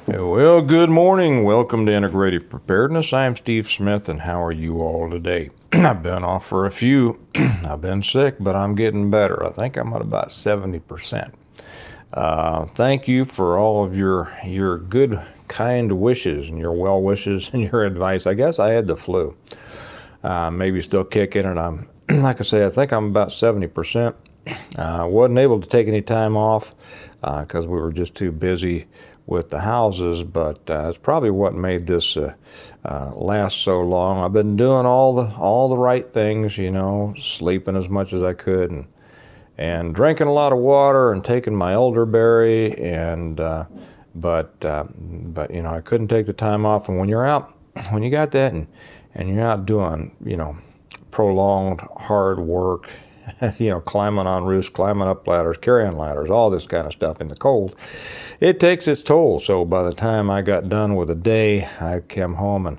Well, good morning. Welcome to Integrative Preparedness. I'm Steve Smith, and how are you all today? I've been off for a few. I've been sick, but I'm getting better. I think I'm at about 70%. Thank you for all of your good, kind wishes and your well wishes and your advice. I guess I had the flu. Maybe still kicking, and I'm, like I say, I think I'm about 70%. Wasn't able to take any time off because we were just too busy with the houses, but it's probably what made this last so long. I've been doing all the right things, sleeping as much as I could, and drinking a lot of water, and taking my elderberry, and but I couldn't take the time off. And when you're out, when you got that, and you're out doing prolonged hard work, climbing on roofs, climbing up ladders, carrying ladders, all this kind of stuff in the cold, it takes its toll. So by the time I got done with the day, I came home and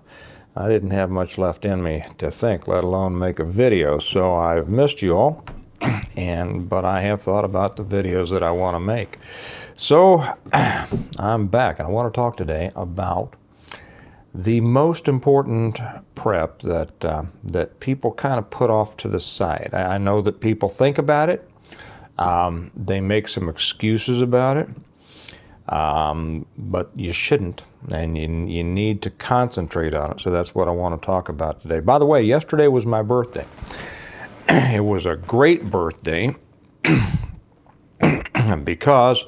I didn't have much left in me to think, let alone make a video. So I've missed you all, but I have thought about the videos that I want to make. So I'm back, and I want to talk today about the most important prep that people kind of put off to the side. I know that people think about it. They make some excuses about it, but you shouldn't, and you need to concentrate on it. So that's what I want to talk about today. By the way, yesterday was my birthday. It was a great birthday because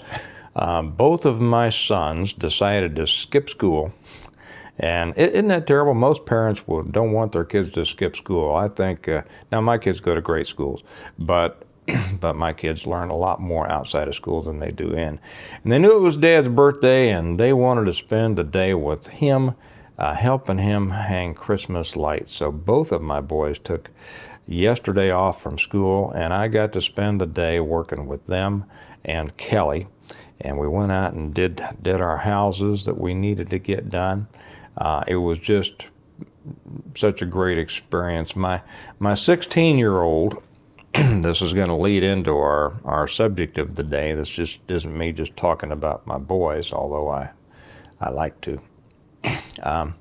both of my sons decided to skip school. And isn't that terrible? Most parents don't want their kids to skip school. I think, now my kids go to great schools, but my kids learn a lot more outside of school than they do in. And they knew it was Dad's birthday, and they wanted to spend the day with him, helping him hang Christmas lights. So both of my boys took yesterday off from school, and I got to spend the day working with them and Kelly. And we went out and did our houses that we needed to get done. It was just such a great experience. My 16-year-old, this is going to lead into our subject of the day. This just isn't me just talking about my boys, although I like to. The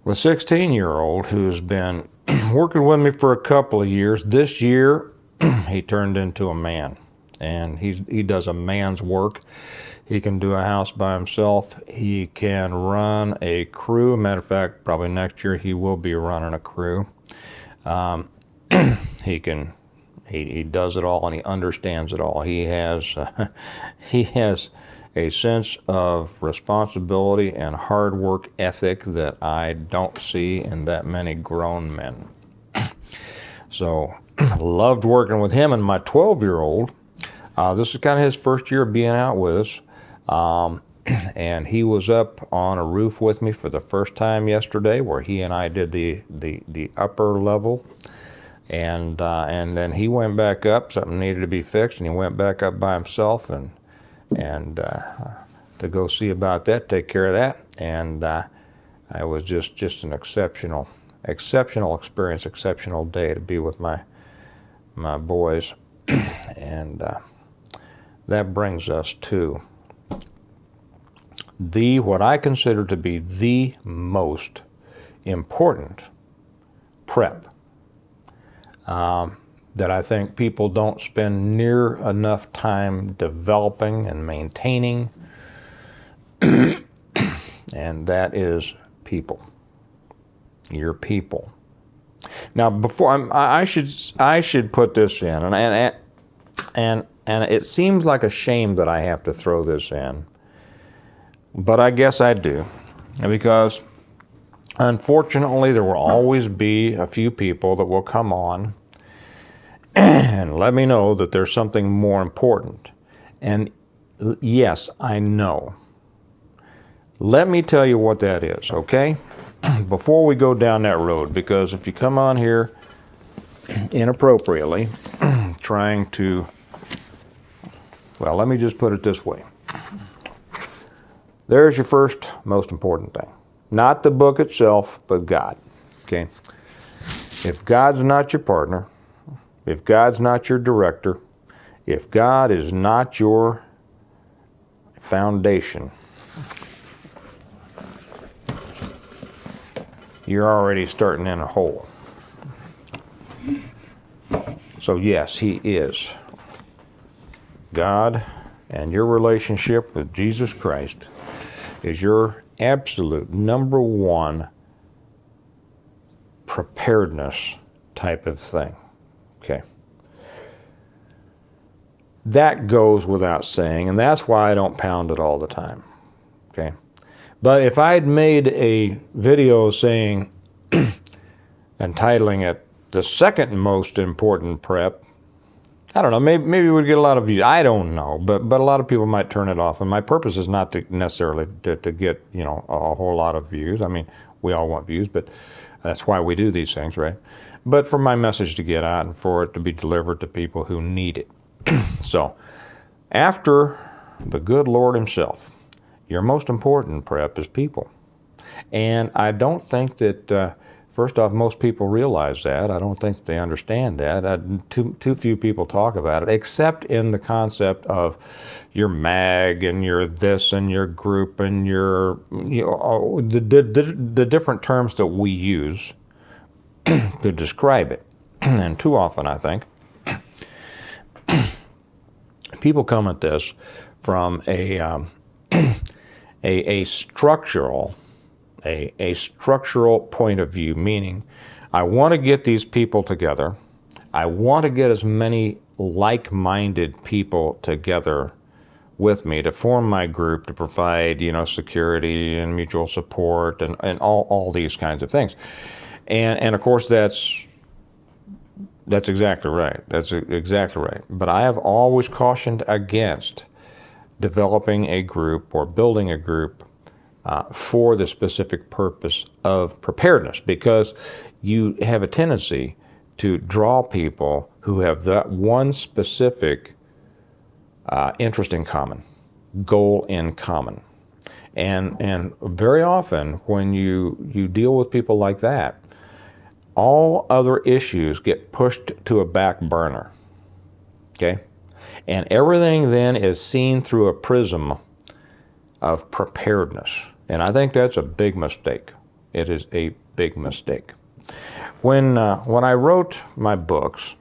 16-year-old who's been working with me for a couple of years, this year he turned into a man, and he does a man's work. He can do a house by himself. He can run a crew. Matter of fact, probably next year he will be running a crew. He does it all, and he understands it all. He has a sense of responsibility and hard work ethic that I don't see in that many grown men. So loved working with him. And my 12-year-old, this is kind of his first year being out with us. And he was up on a roof with me for the first time yesterday, where he and I did the upper level, and then he went back up. Something needed to be fixed, and he went back up by himself, and to go see about that, take care of that. And I was just an exceptional experience, exceptional day to be with my boys, and that brings us to what I consider to be the most important prep that I think people don't spend near enough time developing and maintaining, and that is people. Your people. Now, before I should put this in, and it seems like a shame that I have to throw this in, but I guess I do, because unfortunately there will always be a few people that will come on and let me know that there's something more important. And yes, I know. Let me tell you what that is, okay? Before we go down that road, because if you come on here inappropriately, trying to, well, let me just put it this way. There's your first most important thing. Not the book itself, but God, okay? If God's not your partner, if God's not your director, if God is not your foundation, you're already starting in a hole. So yes, He is God, and your relationship with Jesus Christ is your absolute number one preparedness type of thing. Okay. That goes without saying, and that's why I don't pound it all the time. Okay. But if I'd made a video saying, entitling it, the second most important prep, I don't know, maybe we'd get a lot of views. I don't know, but a lot of people might turn it off. And my purpose is not to necessarily to get, a whole lot of views. I mean, we all want views, but that's why we do these things, right? But for my message to get out and for it to be delivered to people who need it. So, after the good Lord Himself, your most important prep is people. And I don't think that, first off, most people realize that. I don't think they understand that. Too few people talk about it, except in the concept of your mag and your this and your group and your, the different terms that we use to describe it. And too often, I think, people come at this from a structural point of view, meaning I want to get these people together. I want to get as many like-minded people together with me to form my group to provide, security and mutual support and all these kinds of things. And of course that's exactly right. That's exactly right. But I have always cautioned against developing a group or building a group for the specific purpose of preparedness, because you have a tendency to draw people who have that one specific interest in common, goal in common. And very often when you deal with people like that, all other issues get pushed to a back burner, okay? And everything then is seen through a prism of preparedness. And I think that's a big mistake. It is a big mistake. When I wrote my books,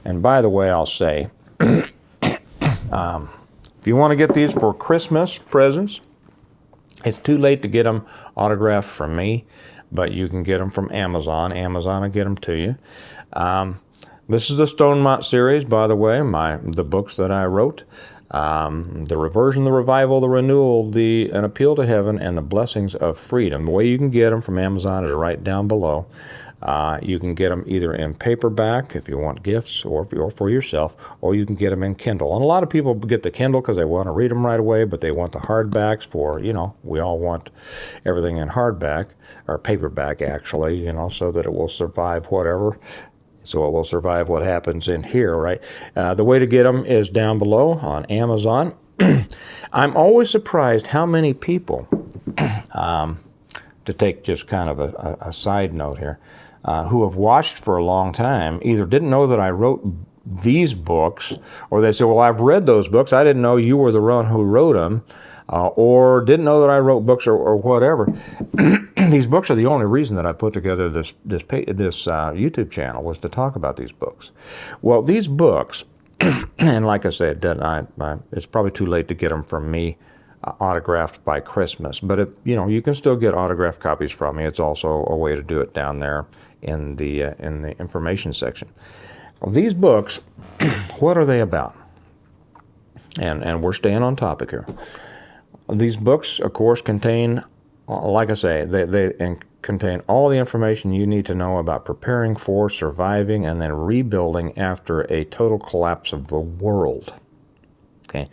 and by the way, I'll say, if you want to get these for Christmas presents, it's too late to get them autographed from me, but you can get them from Amazon. Amazon will get them to you. This is the Stonemont series, by the way, the books that I wrote. The Reversion, the Revival, the Renewal, An Appeal to Heaven, and the Blessings of Freedom. The way you can get them from Amazon is right down below. You can get them either in paperback if you want gifts or for yourself, or you can get them in Kindle. And a lot of people get the Kindle because they want to read them right away, but they want the hardbacks for, we all want everything in hardback, or paperback actually, so that it will survive whatever. So it will survive what happens in here, right? The way to get them is down below on Amazon. I'm always surprised how many people, to take just kind of a side note here, who have watched for a long time either didn't know that I wrote these books, or they say, well, I've read those books. I didn't know you were the one who wrote them, or didn't know that I wrote books or whatever. These books are the only reason that I put together this YouTube channel, was to talk about these books. Well, these books, and like I said, it's probably too late to get them from me autographed by Christmas, but you can still get autographed copies from me. It's also a way to do it down there in the information section. Well, these books, what are they about? And we're staying on topic here. These books, of course, contain, like I say, they contain all the information you need to know about preparing for, surviving, and then rebuilding after a total collapse of the world. Okay.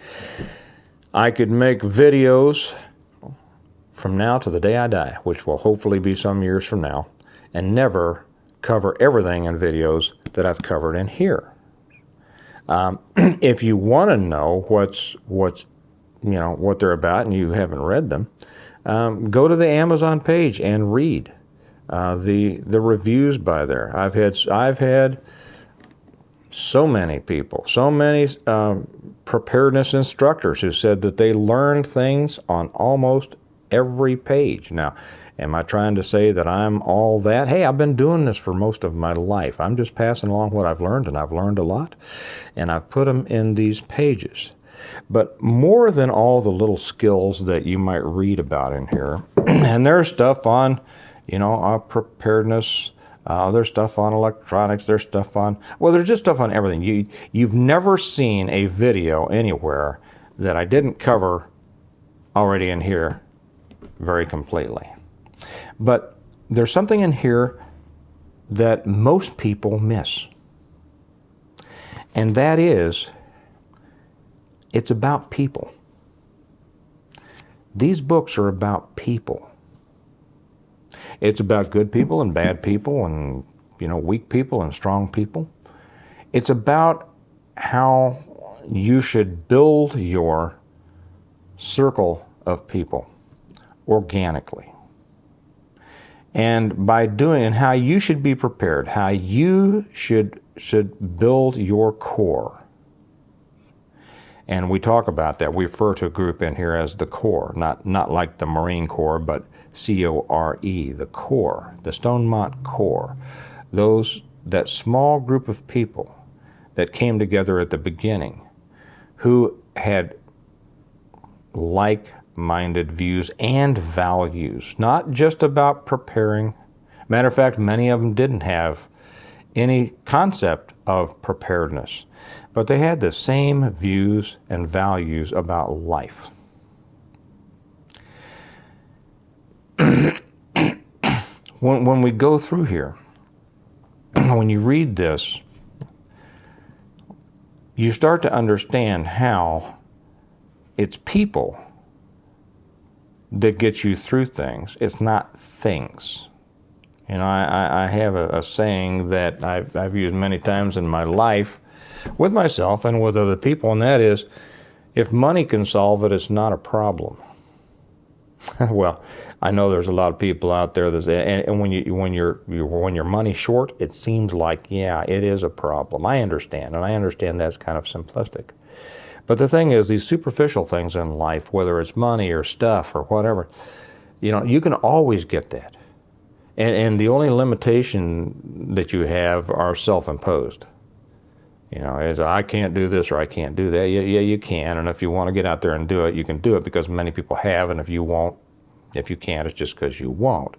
I could make videos from now to the day I die, which will hopefully be some years from now, and never cover everything in videos that I've covered in here. If you want to know what they're about and you haven't read them, go to the Amazon page and read the reviews by there. I've had So many people, so many preparedness instructors who said that they learned things on almost every page. Now, am I trying to say that I'm all that? Hey, I've been doing this for most of my life. I'm just passing along what I've learned, and I've learned a lot, and I've put them in these pages. But more than all the little skills that you might read about in here, and there's stuff on, preparedness, there's stuff on electronics, there's stuff on, well, there's just stuff on everything. You've never seen a video anywhere that I didn't cover already in here very completely. But there's something in here that most people miss. And that is, it's about people. These books are about people. It's about good people and bad people and, weak people and strong people. It's about how you should build your circle of people organically. And by doing, and how you should be prepared, how you should build your core. And we talk about that. We refer to a group in here as the core, not like the Marine Corps, but C-O-R-E, the core, the Stonemont core. That small group of people that came together at the beginning who had like-minded views and values, not just about preparing. Matter of fact, many of them didn't have any concept of preparedness, but they had the same views and values about life. When we go through here, when you read this, you start to understand how it's people that get you through things. It's not things. I have a saying that I've used many times in my life with myself and with other people, and that is, if money can solve it, it's not a problem. Well, I know there's a lot of people out there that, and when you're money short, it seems like, yeah, it is a problem. I understand, and I understand that's kind of simplistic. But the thing is, these superficial things in life, whether it's money or stuff or whatever, you can always get that. And the only limitation that you have are self-imposed. Is I can't do this or I can't do that. Yeah, you can. And if you want to get out there and do it, you can do it because many people have. And if you can't, it's just because you won't.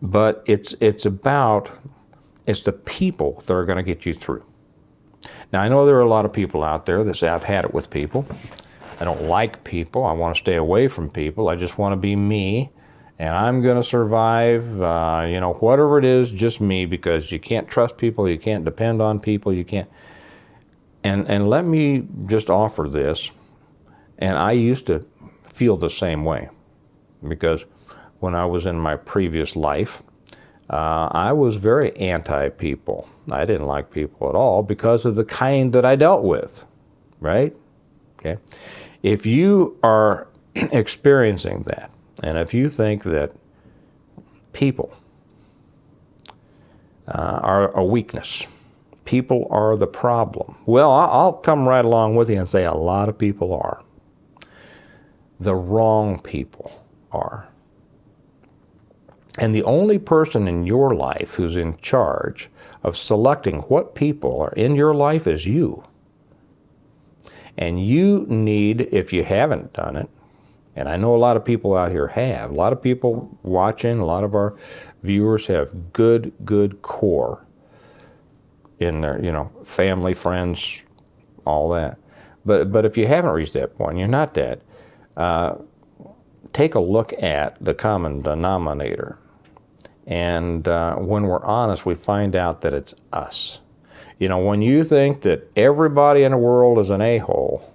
But it's the people that are going to get you through. Now, I know there are a lot of people out there that say, I've had it with people. I don't like people. I want to stay away from people. I just want to be me. And I'm going to survive, whatever it is, just me, because you can't trust people, you can't depend on people, you can't. And let me just offer this. And I used to feel the same way, because when I was in my previous life, I was very anti-people. I didn't like people at all because of the kind that I dealt with, right? Okay. If you are experiencing that, and if you think that people are a weakness, people are the problem, well, I'll come right along with you and say a lot of people are. The wrong people are. And the only person in your life who's in charge of selecting what people are in your life is you. And you need, if you haven't done it, and I know a lot of people out here have, a lot of people watching, a lot of our viewers have good core in their, family, friends, all that. But if you haven't reached that point, you're not that, take a look at the common denominator. And when we're honest, we find out that it's us. When you think that everybody in the world is an a-hole,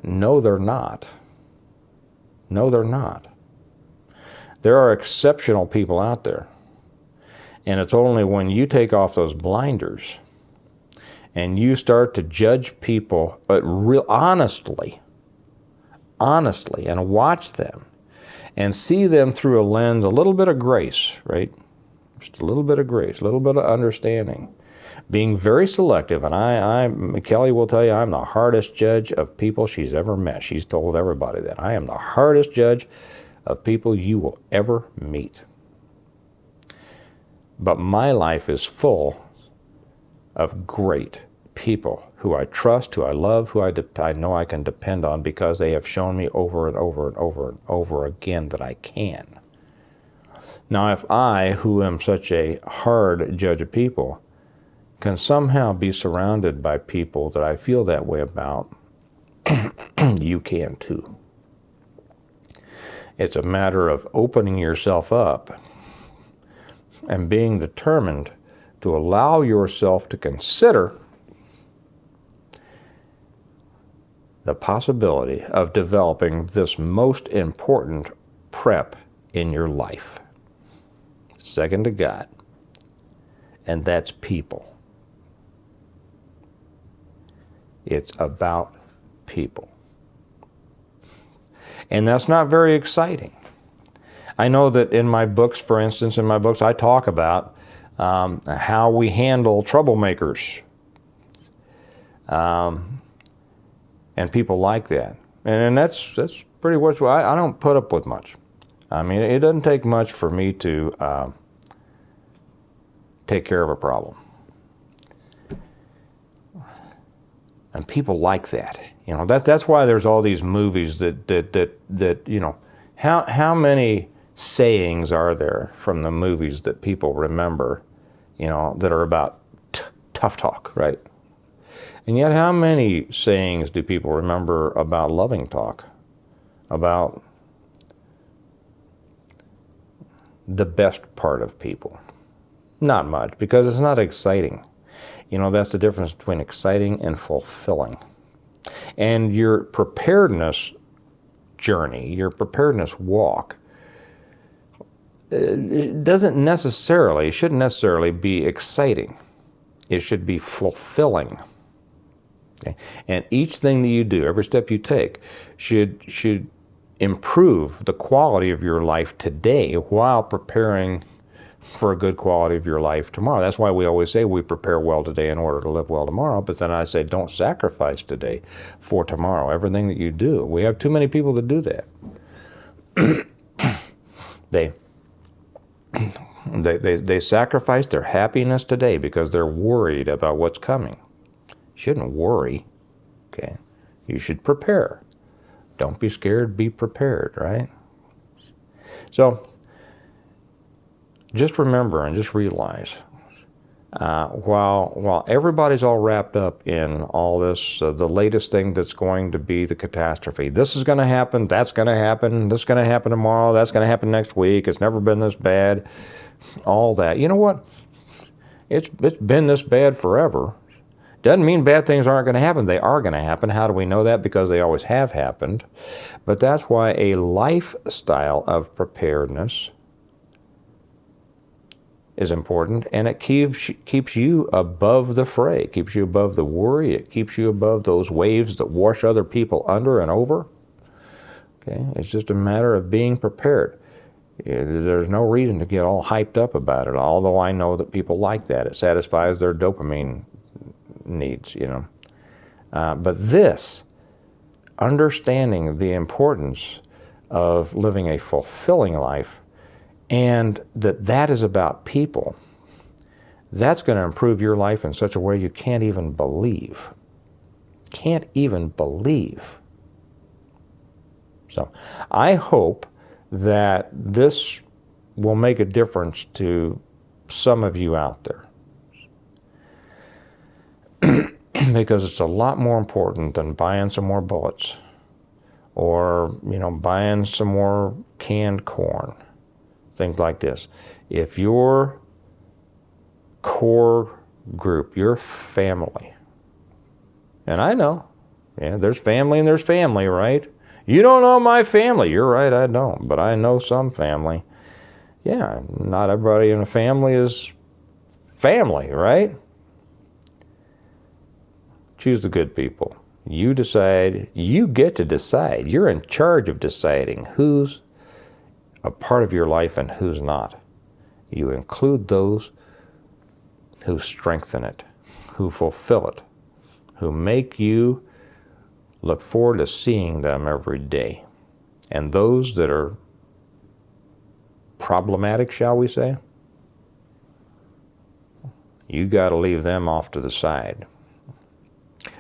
no, they're not. No, they're not. There are exceptional people out there. And it's only when you take off those blinders and you start to judge people, but honestly, and watch them and see them through a lens, a little bit of grace, right? Just a little bit of grace, a little bit of understanding. Being very selective, and Kelly will tell you I'm the hardest judge of people she's ever met. She's told everybody that. I am the hardest judge of people you will ever meet. But my life is full of great people who I trust, who I love, who I know I can depend on because they have shown me over and over and over and over again that I can. Now, if I, who am such a hard judge of people, can somehow be surrounded by people that I feel that way about, you can too. It's a matter of opening yourself up and being determined to allow yourself to consider the possibility of developing this most important prep in your life, second to God, and that's people. It's about people. And that's not very exciting. I know that in my books, for instance, I talk about how we handle troublemakers and people like that. And that's pretty much what I don't put up with much. I mean, it doesn't take much for me to take care of a problem. And people like that. You know, that's why there's all these movies that you know, how many sayings are there from the movies that people remember, you know, that are about tough talk, right? And yet how many sayings do people remember about loving talk, about the best part of people? Not much, because it's not exciting. You know, that's the difference between exciting and fulfilling. And your preparedness journey, your preparedness walk, it shouldn't necessarily be exciting. It should be fulfilling. Okay? And each thing that you do, every step you take, should improve the quality of your life today while preparing for a good quality of your life tomorrow. That's why we always say we prepare well today in order to live well tomorrow. But then I say don't sacrifice today for tomorrow. Everything that you do. We have too many people that do that. They sacrifice their happiness today because they're worried about what's coming. You shouldn't worry. Okay? You should prepare. Don't be scared, be prepared, right? So just remember and just realize, while everybody's all wrapped up in all this, the latest thing that's going to be the catastrophe. This is going to happen, that's going to happen, this is going to happen tomorrow, that's going to happen next week, it's never been this bad, all that. You know what? It's been this bad forever. Doesn't mean bad things aren't going to happen. They are going to happen. How do we know that? Because they always have happened. But that's why a lifestyle of preparedness is important, and it keeps you above the fray, keeps you above the worry, it keeps you above those waves that wash other people under and over. Okay, it's just a matter of being prepared. There's no reason to get all hyped up about it, although I know that people like that. It satisfies their dopamine needs, you know. But this, understanding the importance of living a fulfilling life, and that is about people, that's going to improve your life in such a way you can't even believe. Can't even believe. So I hope that this will make a difference to some of you out there. Because it's a lot more important than buying some more bullets or, you know, buying some more canned corn. Things like this. If your core group, your family, and I know, yeah, there's family and there's family, right? You don't know my family. You're right, I don't. But I know some family. Yeah, not everybody in a family is family, right? Choose the good people. You decide. You get to decide. You're in charge of deciding who's a part of your life and who's not. You include those who strengthen it, who fulfill it, who make you look forward to seeing them every day. And those that are problematic, shall we say, you got to leave them off to the side.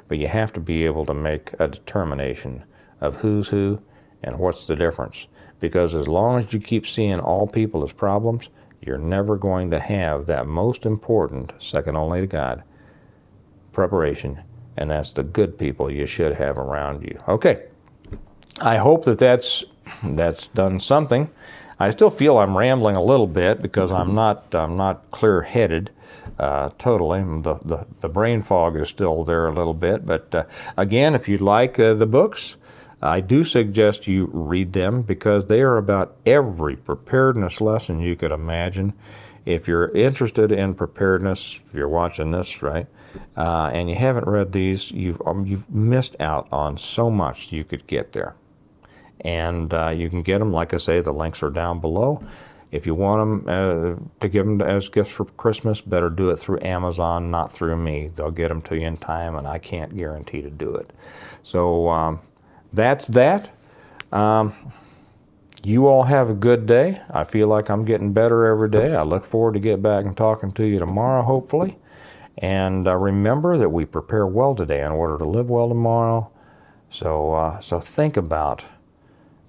But you have to be able to make a determination of who's who and what's the difference. Because as long as you keep seeing all people as problems, you're never going to have that most important, second only to God, preparation, and that's the good people you should have around you. Okay, I hope that's done something. I still feel I'm rambling a little bit because I'm not clear-headed totally. The brain fog is still there a little bit. But again, if you like the books, I do suggest you read them because they are about every preparedness lesson you could imagine. If you're interested in preparedness, if you're watching this, right, and you haven't read these, you've missed out on so much you could get there. And you can get them, like I say, the links are down below. If you want them to give them as gifts for Christmas, better do it through Amazon, not through me. They'll get them to you in time, and I can't guarantee to do it. So that's that. You all have a good day. I feel like I'm getting better every day. I look forward to get back and talking to you tomorrow, hopefully. And remember that we prepare well today in order to live well tomorrow. So think about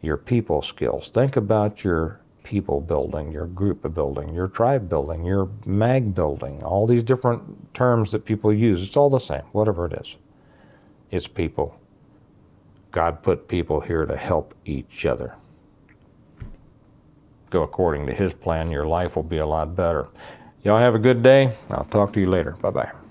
your people skills. Think about your people building, your group building, your tribe building, your mag building, all these different terms that people use. It's all the same, whatever it is. It's people. God put people here to help each other. Go according to His plan, your life will be a lot better. Y'all have a good day. I'll talk to you later. Bye-bye.